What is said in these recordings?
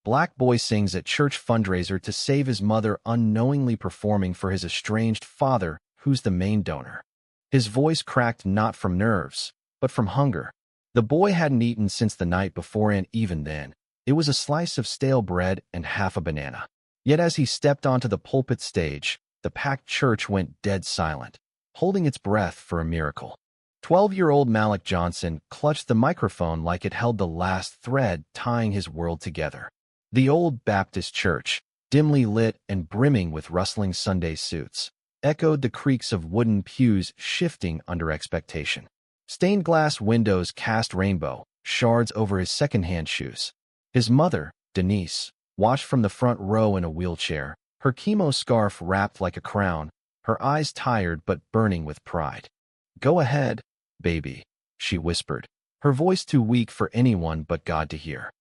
Black boy sings at church fundraiser to save his mother, unknowingly performing for his estranged father, who's the main donor. His voice cracked not from nerves, but from hunger. The boy hadn't eaten since the night before, and even then, it was a slice of stale bread and half a banana. Yet as he stepped onto the pulpit stage, the packed church went dead silent, holding its breath for a miracle. 12-year-old Malik Johnson clutched the microphone like it held the last thread tying his world together. The old Baptist church, dimly lit and brimming with rustling Sunday suits, echoed the creaks of wooden pews shifting under expectation. Stained glass windows cast rainbow shards over his second-hand shoes. His mother, Denise, watched from the front row in a wheelchair, her chemo scarf wrapped like a crown, her eyes tired but burning with pride. "Go ahead, baby," she whispered, her voice too weak for anyone but God to hear.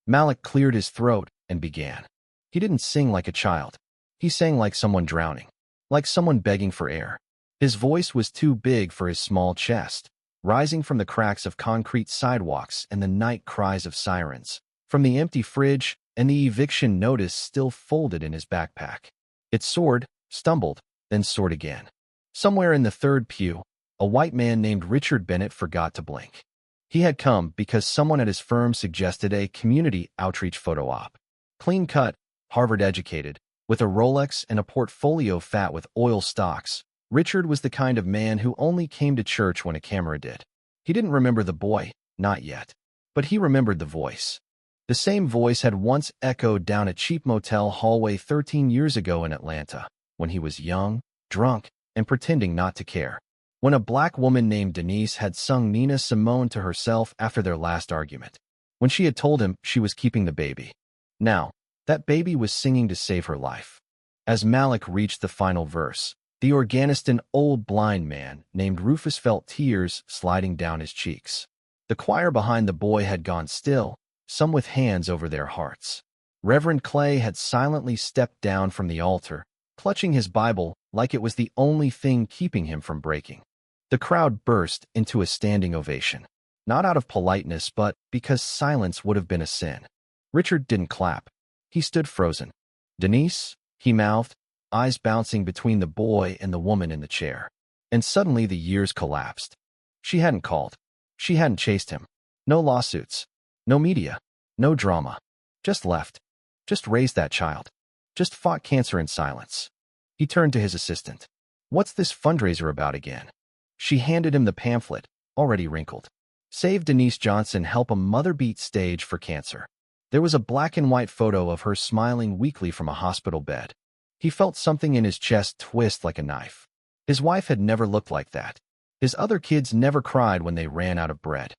Malik cleared his throat and began. He didn't sing like a child. He sang like someone drowning, like someone begging for air. His voice was too big for his small chest, rising from the cracks of concrete sidewalks and the night cries of sirens, from the empty fridge and the eviction notice still folded in his backpack. It soared, stumbled, then soared again. Somewhere in the third pew, a white man named Richard Bennett forgot to blink. He had come because someone at his firm suggested a community outreach photo op. Clean-cut, Harvard-educated, with a Rolex and a portfolio fat with oil stocks, Richard was the kind of man who only came to church when a camera did. He didn't remember the boy, not yet, but he remembered the voice. The same voice had once echoed down a cheap motel hallway 13 years ago in Atlanta, when he was young, drunk, and pretending not to care. When a black woman named Denise had sung Nina Simone to herself after their last argument. When she had told him she was keeping the baby. Now, that baby was singing to save her life. As Malik reached the final verse, the organist, an old blind man named Rufus, felt tears sliding down his cheeks. The choir behind the boy had gone still, some with hands over their hearts. Reverend Clay had silently stepped down from the altar, clutching his Bible like it was the only thing keeping him from breaking. The crowd burst into a standing ovation, not out of politeness but because silence would have been a sin. Richard didn't clap. He stood frozen. "Denise," he mouthed, eyes bouncing between the boy and the woman in the chair. And suddenly the years collapsed. She hadn't called. She hadn't chased him. No lawsuits. No media. No drama. Just left. Just raised that child. Just fought cancer in silence. He turned to his assistant. "What's this fundraiser about again?" She handed him the pamphlet, already wrinkled. "Save Denise Johnson, help a mother beat stage for cancer." There was a black and white photo of her smiling weakly from a hospital bed. He felt something in his chest twist like a knife. His wife had never looked like that. His other kids never cried when they ran out of bread.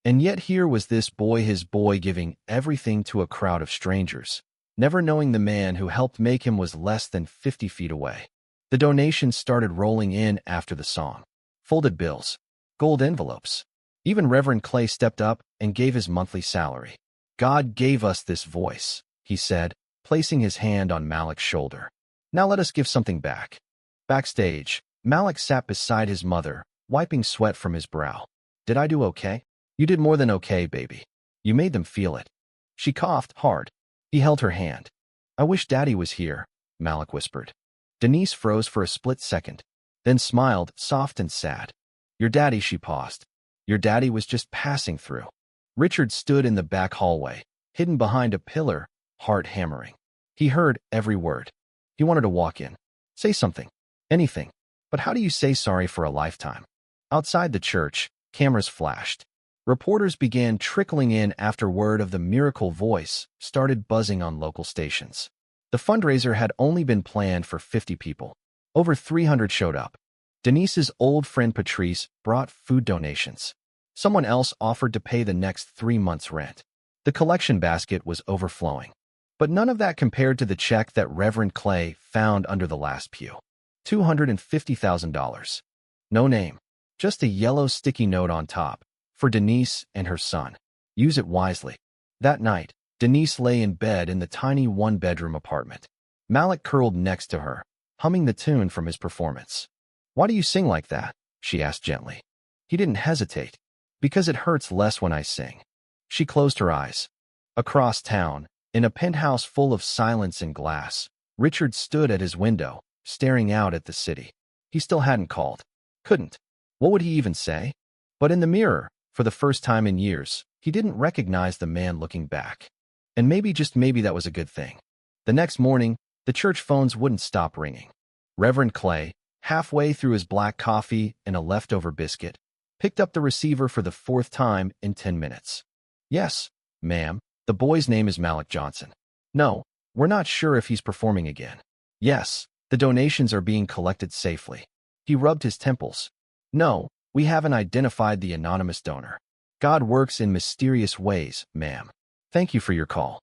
And yet here was this boy, his boy, giving everything to a crowd of strangers, never knowing the man who helped make him was less than 50 feet away. The donations started rolling in after the song. Folded bills. Gold envelopes. Even Reverend Clay stepped up and gave his monthly salary. "God gave us this voice," he said, placing his hand on Malik's shoulder. "Now let us give something back." Backstage, Malik sat beside his mother, wiping sweat from his brow. "Did I do okay?" "You did more than okay, baby. You made them feel it." She coughed hard. He held her hand. "I wish Daddy was here," Malik whispered. Denise froze for a split second, then smiled, soft and sad. "Your daddy," she paused. "Your daddy was just passing through." Richard stood in the back hallway, hidden behind a pillar, heart hammering. He heard every word. He wanted to walk in. Say something. Anything. But how do you say sorry for a lifetime? Outside the church, cameras flashed. Reporters began trickling in after word of the miracle voice started buzzing on local stations. The fundraiser had only been planned for 50 people. Over 300 showed up. Denise's old friend Patrice brought food donations. Someone else offered to pay the next 3 months' rent. The collection basket was overflowing. But none of that compared to the check that Reverend Clay found under the last pew. $250,000. No name. Just a yellow sticky note on top. For Denise and her son. Use it wisely. That night, Denise lay in bed in the tiny one-bedroom apartment. Malik curled next to her, humming the tune from his performance. "Why do you sing like that?" she asked gently. He didn't hesitate. "Because it hurts less when I sing." She closed her eyes. Across town, In a penthouse full of silence and glass, Richard stood at his window, staring out at the city. He still hadn't called. Couldn't. What would he even say? But in the mirror, for the first time in years, he didn't recognize the man looking back. And maybe, just maybe, that was a good thing. The next morning, the church phones wouldn't stop ringing. Reverend Clay, halfway through his black coffee and a leftover biscuit, picked up the receiver for the fourth time in 10 minutes. Yes, ma'am, the boy's name is Malik Johnson. No, we're not sure if he's performing again. Yes, the donations are being collected safely. He rubbed his temples. No, we haven't identified the anonymous donor. God works in mysterious ways, ma'am. Thank you for your call.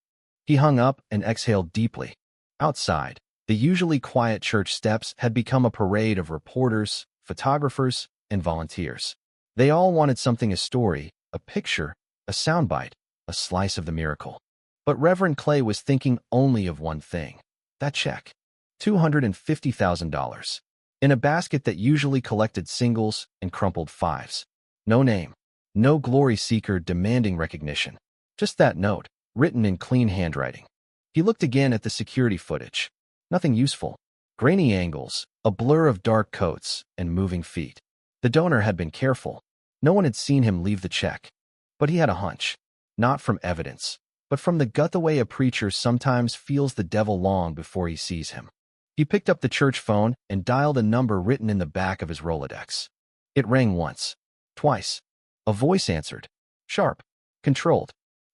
He hung up and exhaled deeply. Outside, the usually quiet church steps had become a parade of reporters, photographers, and volunteers. They all wanted something: a story, a picture, a soundbite, a slice of the miracle. But Reverend Clay was thinking only of one thing: that check. $250,000. In a basket that usually collected singles and crumpled fives. No name. No glory seeker demanding recognition. Just that note, written in clean handwriting. He looked again at the security footage. Nothing useful. Grainy angles, a blur of dark coats, and moving feet. The donor had been careful. No one had seen him leave the check. But he had a hunch. Not from evidence, but from the gut, the way a preacher sometimes feels the devil long before he sees him. He picked up the church phone and dialed a number written in the back of his Rolodex. It rang once. Twice. A voice answered. Sharp. Controlled.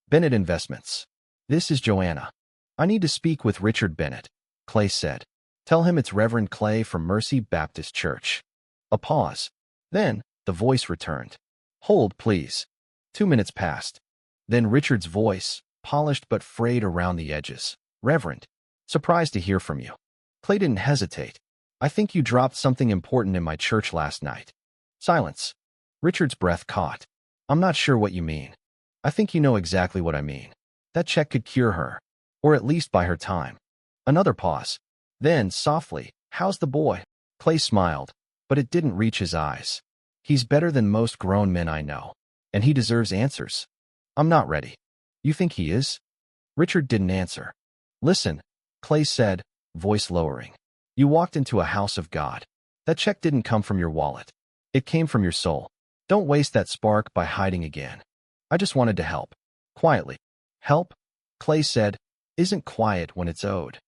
Bennett Investments. This is Joanna. I need to speak with Richard Bennett, Clay said. Tell him it's Reverend Clay from Mercy Baptist Church. A pause. Then, the voice returned. Hold, please. 2 minutes passed. Then Richard's voice, polished but frayed around the edges. Reverend. Surprised to hear from you. Clay didn't hesitate. I think you dropped something important in my church last night. Silence. Richard's breath caught. I'm not sure what you mean. I think you know exactly what I mean. That check could cure her. Or at least buy her time. Another pause. Then, softly, how's the boy? Clay smiled, but it didn't reach his eyes. He's better than most grown men I know. And he deserves answers. I'm not ready. You think he is? Richard didn't answer. Listen, Clay said, voice lowering. You walked into a house of God. That check didn't come from your wallet. It came from your soul. Don't waste that spark by hiding again. I just wanted to help. Quietly. Help? Clay said, isn't quiet when it's owed.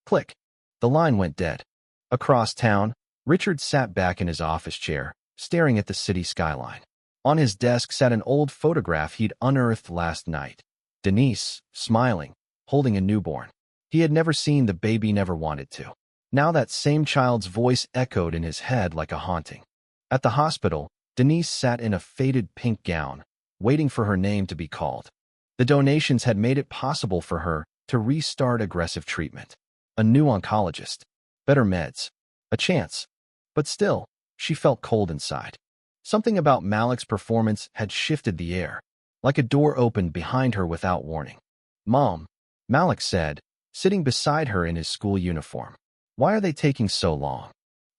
Click. The line went dead. Across town, Richard sat back in his office chair, staring at the city skyline. On his desk sat an old photograph he'd unearthed last night. Denise, smiling, holding a newborn. He had never seen the baby, never wanted to. Now that same child's voice echoed in his head like a haunting. At the hospital, Denise sat in a faded pink gown, waiting for her name to be called. The donations had made it possible for her to restart aggressive treatment. A new oncologist. Better meds. A chance. But still, she felt cold inside. Something about Malik's performance had shifted the air, like a door opened behind her without warning. Mom, Malik said, sitting beside her in his school uniform. Why are they taking so long?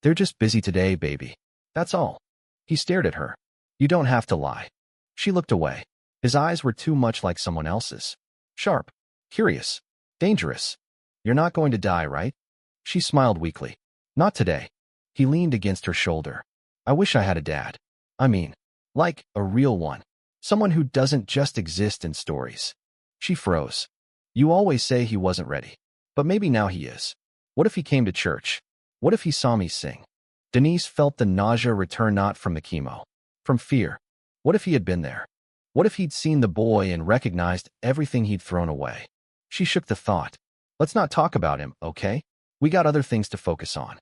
They're just busy today, baby. That's all. He stared at her. You don't have to lie. She looked away. His eyes were too much like someone else's. Sharp. Curious. Dangerous. You're not going to die, right? She smiled weakly. Not today. He leaned against her shoulder. I wish I had a dad. I mean, like, a real one. Someone who doesn't just exist in stories. She froze. You always say he wasn't ready. But maybe now he is. What if he came to church? What if he saw me sing? Denise felt the nausea return, not from the chemo. From fear. What if he had been there? What if he'd seen the boy and recognized everything he'd thrown away? She shook the thought. Let's not talk about him, okay? We got other things to focus on.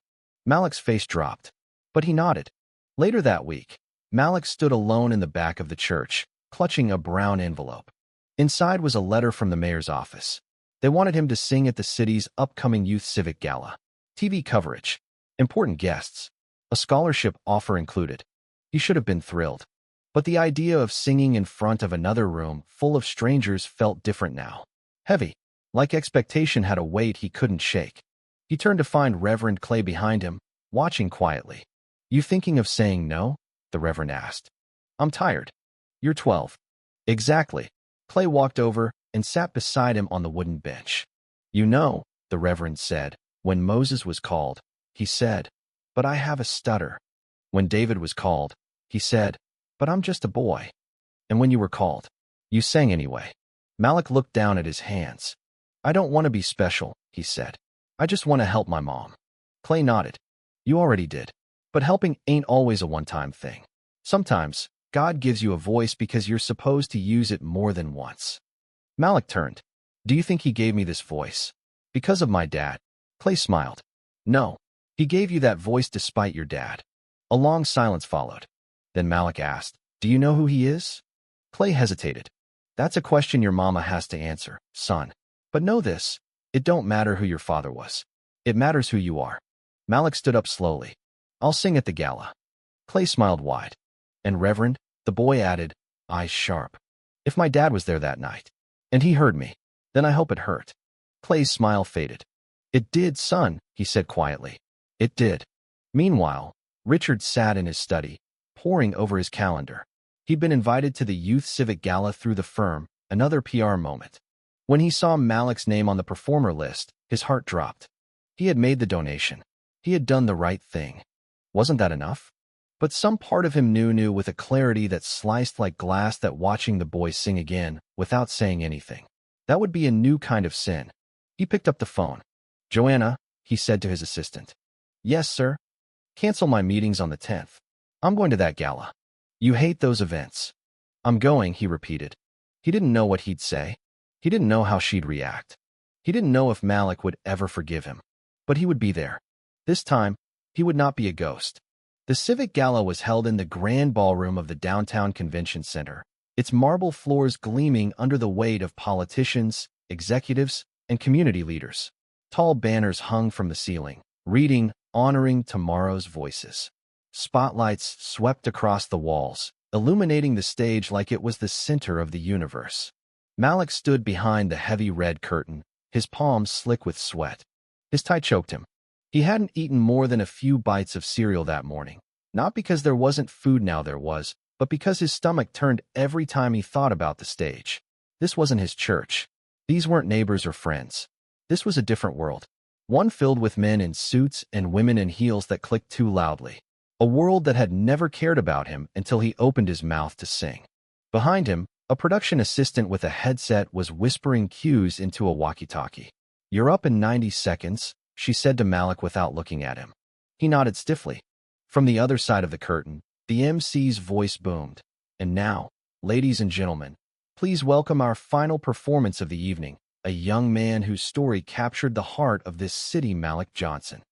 Malik's face dropped. But he nodded. Later that week, Malik stood alone in the back of the church, clutching a brown envelope. Inside was a letter from the mayor's office. They wanted him to sing at the city's upcoming youth civic gala. TV coverage. Important guests. A scholarship offer included. He should have been thrilled. But the idea of singing in front of another room full of strangers felt different now. Heavy. Like expectation had a weight he couldn't shake. He turned to find Reverend Clay behind him, watching quietly. You thinking of saying no? The Reverend asked. I'm tired. You're 12. Exactly. Clay walked over, and sat beside him on the wooden bench. "You know," the Reverend said, "when Moses was called, he said, 'But I have a stutter.' When David was called, he said, 'But I'm just a boy.' And when you were called, you sang anyway." Malik looked down at his hands. "I don't want to be special," he said. "I just want to help my mom." Clay nodded. "You already did. But helping ain't always a one-time thing. Sometimes, God gives you a voice because you're supposed to use it more than once." Malik turned. "Do you think he gave me this voice because of my dad?" Clay smiled. "No. He gave you that voice despite your dad." A long silence followed. Then Malik asked, "Do you know who he is?" Clay hesitated. "That's a question your mama has to answer, son. But know this, it don't matter who your father was. It matters who you are." Malik stood up slowly. "I'll sing at the gala." Clay smiled wide. "And Reverend," the boy added, eyes sharp, "if my dad was there that night, and he heard me, then I hope it hurt." Clay's smile faded. "It did, son," he said quietly. "It did." Meanwhile, Richard sat in his study, poring over his calendar. He'd been invited to the Youth Civic Gala through the firm, another PR moment. When he saw Malik's name on the performer list, his heart dropped. He had made the donation. He had done the right thing. Wasn't that enough? But some part of him knew with a clarity that sliced like glass that watching the boy sing again, without saying anything, that would be a new kind of sin. He picked up the phone. "Joanna," he said to his assistant. "Yes, sir." "Cancel my meetings on the 10th. I'm going to that gala." "You hate those events." "I'm going," he repeated. He didn't know what he'd say. He didn't know how she'd react. He didn't know if Malik would ever forgive him. But he would be there. This time, he would not be a ghost. The Civic Gala was held in the grand ballroom of the downtown convention center, its marble floors gleaming under the weight of politicians, executives, and community leaders. Tall banners hung from the ceiling, reading, "Honoring Tomorrow's Voices." Spotlights swept across the walls, illuminating the stage like it was the center of the universe. Malik stood behind the heavy red curtain, his palms slick with sweat. His tie choked him. He hadn't eaten more than a few bites of cereal that morning, not because there wasn't food now there was, but because his stomach turned every time he thought about the stage. This wasn't his church. These weren't neighbors or friends. This was a different world, one filled with men in suits and women in heels that clicked too loudly. A world that had never cared about him until he opened his mouth to sing. Behind him, a production assistant with a headset was whispering cues into a walkie-talkie. "You're up in 90 seconds, she said to Malik without looking at him. He nodded stiffly. From the other side of the curtain, the MC's voice boomed. "And now, ladies and gentlemen, please welcome our final performance of the evening, a young man whose story captured the heart of this city, Malik Johnson."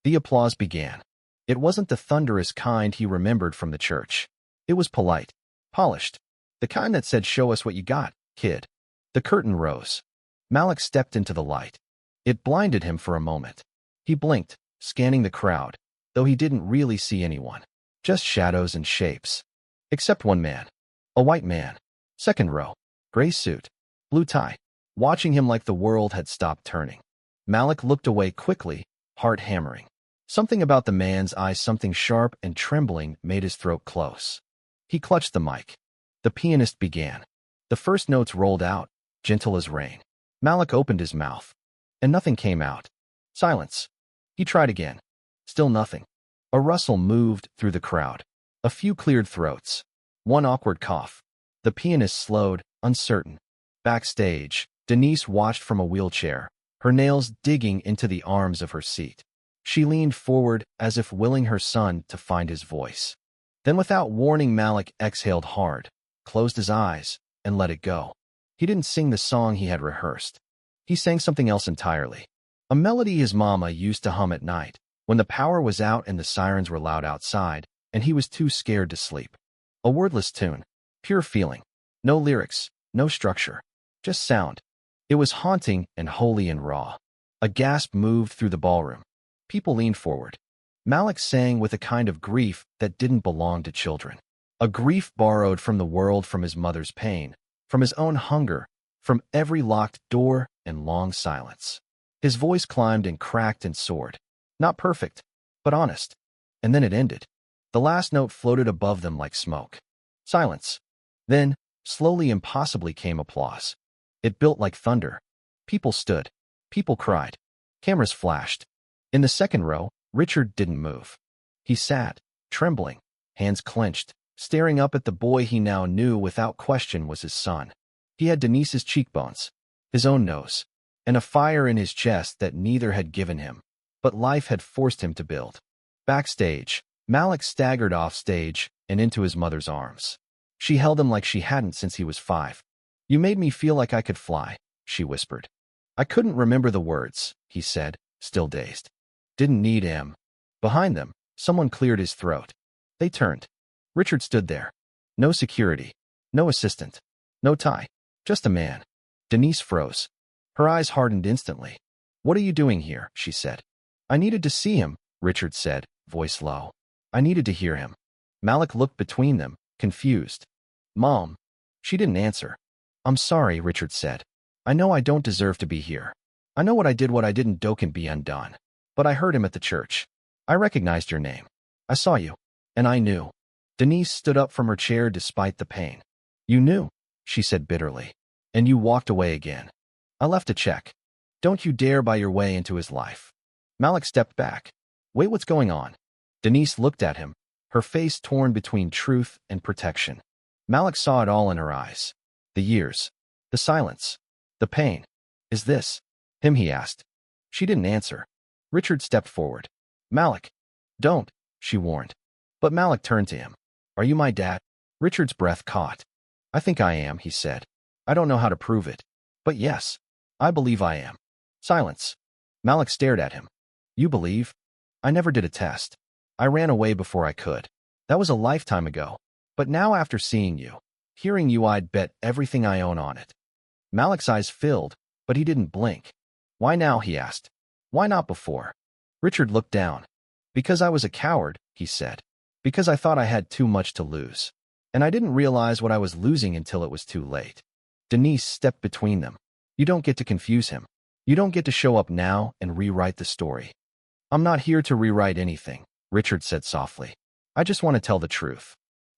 The applause began. It wasn't the thunderous kind he remembered from the church. It was polite, polished, the kind that said, "Show us what you got, kid." The curtain rose. Malik stepped into the light. It blinded him for a moment. He blinked, scanning the crowd, though he didn't really see anyone. Just shadows and shapes. Except one man. A white man. Second row. Gray suit. Blue tie. Watching him like the world had stopped turning. Malik looked away quickly, heart hammering. Something about the man's eyes, something sharp and trembling, made his throat close. He clutched the mic. The pianist began. The first notes rolled out, gentle as rain. Malik opened his mouth, and nothing came out. Silence. He tried again. Still nothing. A rustle moved through the crowd. A few cleared throats. One awkward cough. The pianist slowed, uncertain. Backstage, Denise watched from a wheelchair, her nails digging into the arms of her seat. She leaned forward as if willing her son to find his voice. Then without warning, Malik exhaled hard, closed his eyes, and let it go. He didn't sing the song he had rehearsed. He sang something else entirely. A melody his mama used to hum at night, when the power was out and the sirens were loud outside, and he was too scared to sleep. A wordless tune, pure feeling. No lyrics, no structure, just sound. It was haunting and holy and raw. A gasp moved through the ballroom. People leaned forward. Malik sang with a kind of grief that didn't belong to children. A grief borrowed from the world, from his mother's pain, from his own hunger, from every locked door and long silence. His voice climbed and cracked and soared. Not perfect, but honest. And then it ended. The last note floated above them like smoke. Silence. Then, slowly, impossibly, came applause. It built like thunder. People stood. People cried. Cameras flashed. In the second row, Richard didn't move. He sat, trembling, hands clenched, staring up at the boy he now knew without question was his son. He had Denise's cheekbones, his own nose, and a fire in his chest that neither had given him, but life had forced him to build. Backstage, Malik staggered off stage and into his mother's arms. She held him like she hadn't since he was 5. "You made me feel like I could fly," she whispered. "I couldn't remember the words," he said, still dazed. "Didn't need him." Behind them, someone cleared his throat. They turned. Richard stood there. No security. No assistant. No tie. Just a man. Denise froze. Her eyes hardened instantly. "What are you doing here?" she said. "I needed to see him," Richard said, voice low. "I needed to hear him." Malik looked between them, confused. "Mom." She didn't answer. "I'm sorry," Richard said. "I know I don't deserve to be here. I know what I didn't do can be undone. But I heard him at the church. I recognized your name. I saw you. And I knew." Denise stood up from her chair despite the pain. "You knew," she said bitterly. "And you walked away again." "I left a check." "Don't you dare buy your way into his life." Malik stepped back. "Wait, what's going on?" Denise looked at him, her face torn between truth and protection. Malik saw it all in her eyes. The years. The silence. The pain. "Is this him?" he asked. She didn't answer. Richard stepped forward. "Malik." "Don't," she warned. But Malik turned to him. "Are you my dad?" Richard's breath caught. "I think I am," he said. "I don't know how to prove it. But yes, I believe I am." Silence. Malik stared at him. "You believe?" "I never did a test. I ran away before I could. That was a lifetime ago. But now after seeing you, hearing you, I'd bet everything I own on it." Malik's eyes filled, but he didn't blink. "Why now?" he asked. "Why not before?" Richard looked down. "Because I was a coward," he said. "Because I thought I had too much to lose. And I didn't realize what I was losing until it was too late." Denise stepped between them. "You don't get to confuse him. You don't get to show up now and rewrite the story." "I'm not here to rewrite anything," Richard said softly. "I just want to tell the truth."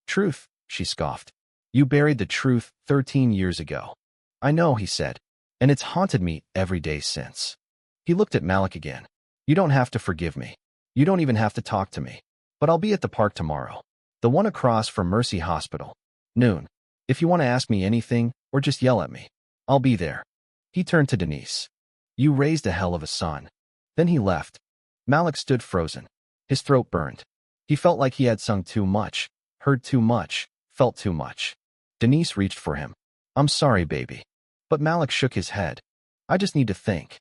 "Truth?" she scoffed. "You buried the truth 13 years ago." "I know," he said. "And it's haunted me every day since." He looked at Malik again. "You don't have to forgive me. You don't even have to talk to me. But I'll be at the park tomorrow. The one across from Mercy Hospital. Noon. If you want to ask me anything, or just yell at me, I'll be there." He turned to Denise. "You raised a hell of a son." Then he left. Malik stood frozen. His throat burned. He felt like he had sung too much, heard too much, felt too much. Denise reached for him. "I'm sorry, baby." But Malik shook his head. "I just need to think."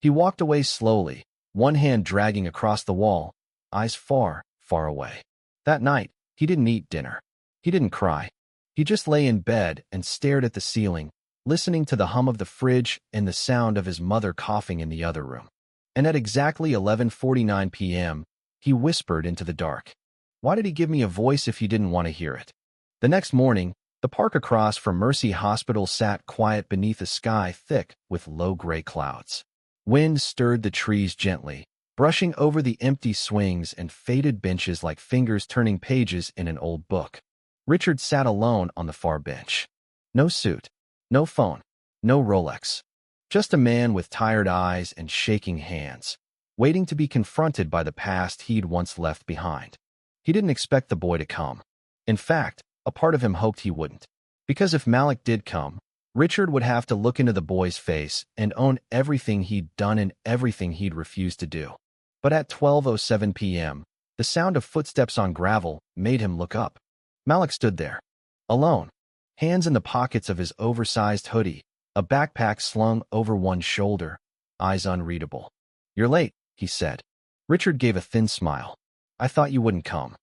He walked away slowly, one hand dragging across the wall, eyes far, far away. That night, he didn't eat dinner. He didn't cry. He just lay in bed and stared at the ceiling, listening to the hum of the fridge and the sound of his mother coughing in the other room. And at exactly 11:49 p.m., he whispered into the dark, "Why did he give me a voice if he didn't want to hear it?" The next morning, the park across from Mercy Hospital sat quiet beneath a sky thick with low gray clouds. Wind stirred the trees gently, brushing over the empty swings and faded benches like fingers turning pages in an old book. Richard sat alone on the far bench. No suit, no phone, no Rolex. Just a man with tired eyes and shaking hands, waiting to be confronted by the past he'd once left behind. He didn't expect the boy to come. In fact, a part of him hoped he wouldn't. Because if Malik did come, Richard would have to look into the boy's face and own everything he'd done and everything he'd refused to do. But at 12:07 p.m., the sound of footsteps on gravel made him look up. Malik stood there, alone, hands in the pockets of his oversized hoodie, a backpack slung over one shoulder, eyes unreadable. "You're late," he said. Richard gave a thin smile. "I thought you wouldn't come."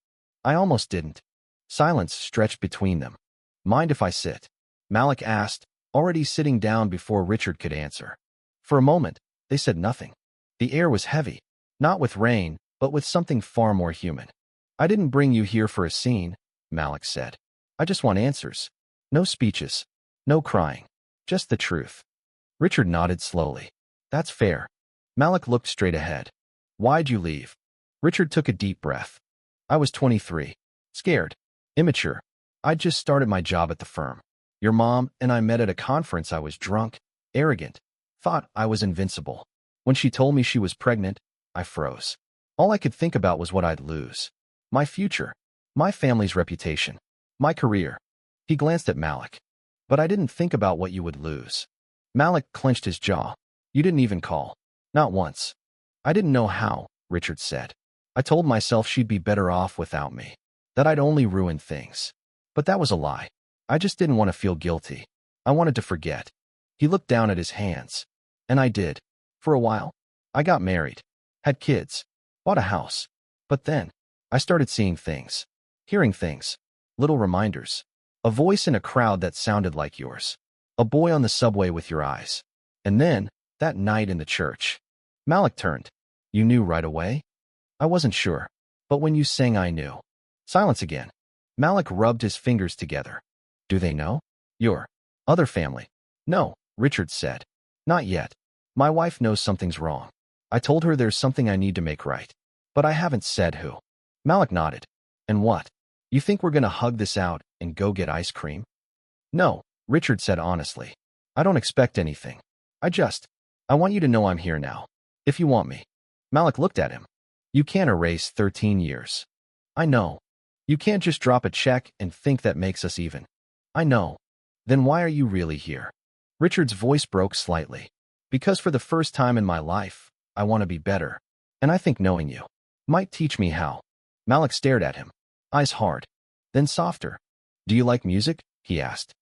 "I almost didn't." Silence stretched between them. "Mind if I sit?" Malik asked, already sitting down before Richard could answer. For a moment, they said nothing. The air was heavy, not with rain, but with something far more human. "I didn't bring you here for a scene," Malik said. "I just want answers. No speeches. No crying. Just the truth." Richard nodded slowly. "That's fair." Malik looked straight ahead. "Why'd you leave?" Richard took a deep breath. "I was 23. Scared. Immature. I'd just started my job at the firm. Your mom and I met at a conference. I was drunk, arrogant, thought I was invincible. When she told me she was pregnant, I froze. All I could think about was what I'd lose. My future, my family's reputation, my career. He glanced at Malik. But I didn't think about what you would lose. Malik clenched his jaw. You didn't even call. Not once. I didn't know how, Richard said. I told myself she'd be better off without me, that I'd only ruin things. But that was a lie. I just didn't want to feel guilty. I wanted to forget. He looked down at his hands. And I did. For a while. I got married. Had kids. Bought a house. But then, I started seeing things. Hearing things. Little reminders. A voice in a crowd that sounded like yours. A boy on the subway with your eyes. And then, that night in the church. Malik turned. You knew right away? I wasn't sure. But when you sang, I knew. Silence again. Malik rubbed his fingers together. Do they know? Your other family? No, Richard said. Not yet. My wife knows something's wrong. I told her there's something I need to make right. But I haven't said who. Malik nodded. And what? You think we're gonna hug this out and go get ice cream? No, Richard said honestly. I don't expect anything. I want you to know I'm here now. If you want me. Malik looked at him. You can't erase 13 years. I know. You can't just drop a check and think that makes us even. I know. Then why are you really here? Richard's voice broke slightly. Because for the first time in my life, I want to be better. And I think knowing you might teach me how. Malik stared at him, eyes hard, then softer. Do you like music? He asked.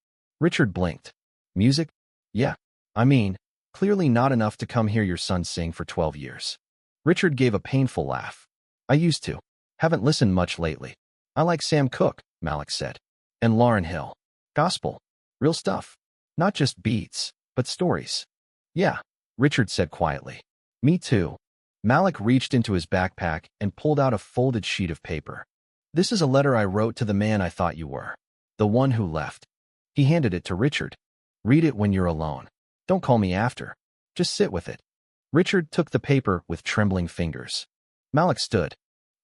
Richard blinked. Music? Yeah. I mean, clearly not enough to come hear your son sing for 12 years. Richard gave a painful laugh. I used to. Haven't listened much lately. I like Sam Cooke, Malik said. And Lauryn Hill. Gospel. Real stuff. Not just beats, but stories. Yeah, Richard said quietly. Me too. Malik reached into his backpack and pulled out a folded sheet of paper. This is a letter I wrote to the man I thought you were. The one who left. He handed it to Richard. Read it when you're alone. Don't call me after. Just sit with it. Richard took the paper with trembling fingers. Malik stood.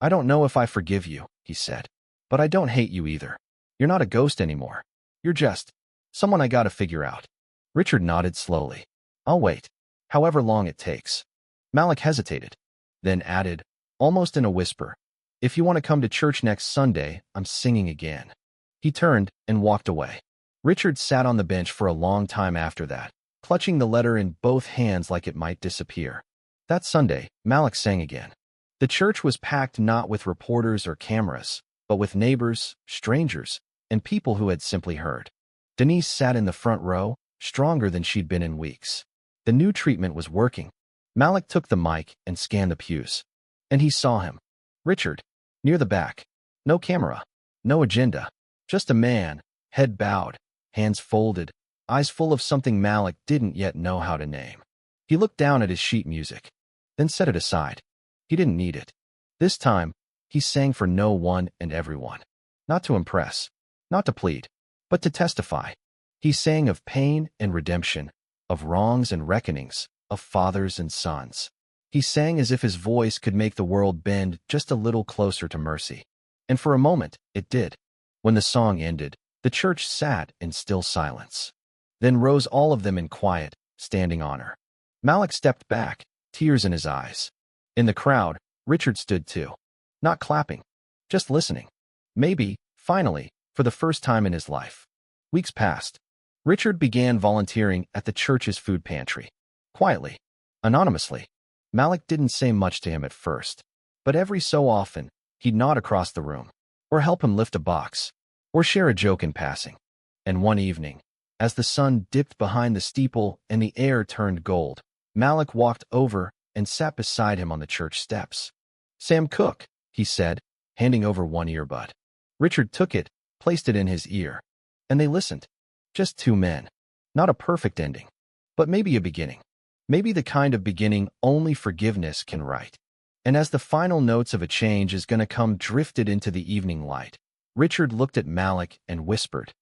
I don't know if I forgive you, he said. But I don't hate you either. You're not a ghost anymore. You're just someone I gotta figure out. Richard nodded slowly. I'll wait. However long it takes. Malik hesitated, then added, almost in a whisper, if you want to come to church next Sunday, I'm singing again. He turned and walked away. Richard sat on the bench for a long time after that, clutching the letter in both hands like it might disappear. That Sunday, Malik sang again. The church was packed not with reporters or cameras, but with neighbors, strangers, and people who had simply heard. Denise sat in the front row, stronger than she'd been in weeks. The new treatment was working. Malik took the mic and scanned the pews. And he saw him. Richard, near the back. No camera. No agenda. Just a man, head bowed, hands folded, eyes full of something Malik didn't yet know how to name. He looked down at his sheet music, then set it aside. He didn't need it. This time, he sang for no one and everyone. Not to impress, not to plead, but to testify. He sang of pain and redemption, of wrongs and reckonings, of fathers and sons. He sang as if his voice could make the world bend just a little closer to mercy. And for a moment, it did. When the song ended, the church sat in still silence. Then rose all of them in quiet, standing honor. Malik stepped back, tears in his eyes. In the crowd, Richard stood too. Not clapping, just listening. Maybe, finally, for the first time in his life. Weeks passed. Richard began volunteering at the church's food pantry. Quietly, anonymously. Malik didn't say much to him at first, but every so often, he'd nod across the room, or help him lift a box, or share a joke in passing. And one evening, as the sun dipped behind the steeple and the air turned gold, Malik walked over and sat beside him on the church steps. Sam Cooke, he said, handing over one earbud. Richard took it, placed it in his ear, and they listened. Just two men. Not a perfect ending, but maybe a beginning. Maybe the kind of beginning only forgiveness can write. And as the final notes of a change is going to come drifted into the evening light, Richard looked at Malik and whispered,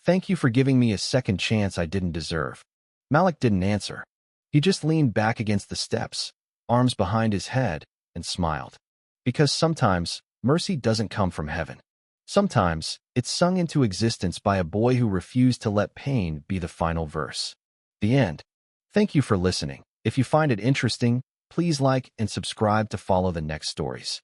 Thank you for giving me a second chance I didn't deserve. Malik didn't answer. He just leaned back against the steps, arms behind his head, and smiled. Because sometimes, mercy doesn't come from heaven. Sometimes, it's sung into existence by a boy who refused to let pain be the final verse. The end. Thank you for listening. If you find it interesting, please like and subscribe to follow the next stories.